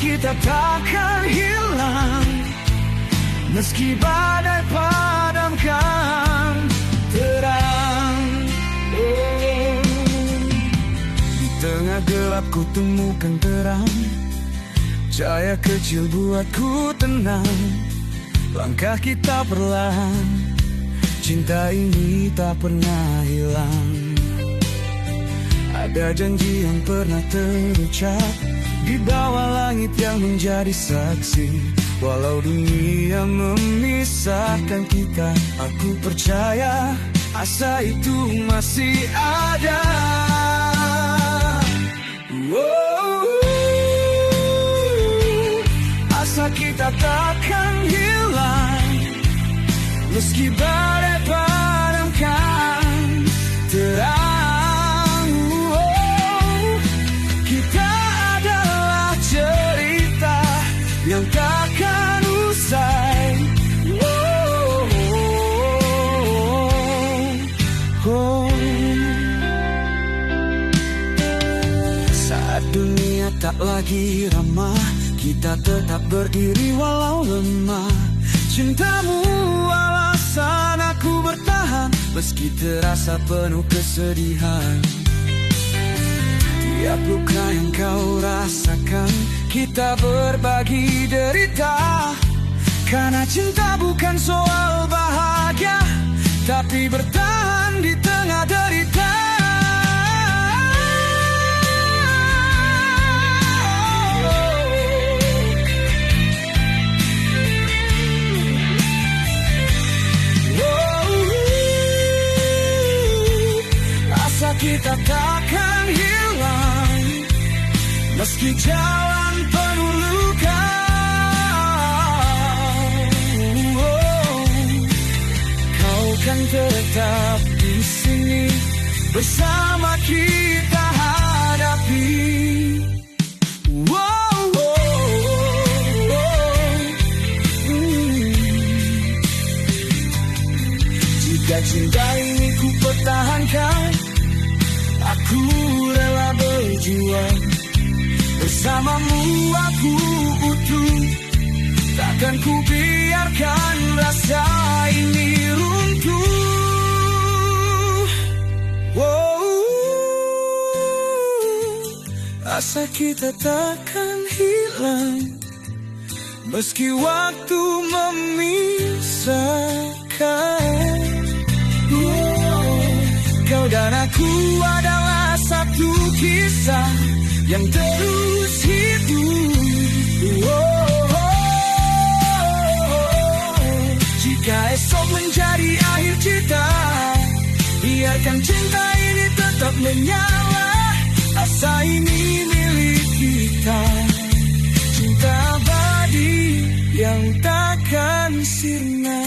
kita takkan hilang, meski badai padamkan terang. Di tengah gelap ku temukan terang, cahaya kecil buatku tenang. Langkah kita perlahan, cinta ini tak pernah hilang. Ada janji yang pernah terucap di bawah langit yang menjadi saksi. Walau dunia memisahkan kita, aku percaya asa itu masih ada. Asa kita takkan hilang, meski badai padamkan terang. Kita adalah cerita yang takkan usai. Saat dunia tak lagi ramah, kita tetap berdiri walau lemah. Cintamu alasan aku bertahan, meski terasa penuh kesedihan. Tiap luka yang kau rasakan, kita berbagi derita. Karena cinta bukan soal bahagia, tapi bertahan di tengah derita. Kita takkan hilang, meski jalan penuh luka. Kau kan tetap di sini bersama kita hadapi. Jika cinta ini ku pertahankan, aku rela berjuang. Bersamamu aku utuh, takkan ku biarkan rasa ini runtuh. Asa kita takkan hilang, meski waktu memisahkan. Kau dan aku adalah satu kisah yang terus hidup. Jika esok menjadi akhir cerita, biarkan cinta ini tetap menyala. Asa ini milik kita, cinta abadi yang takkan sirna.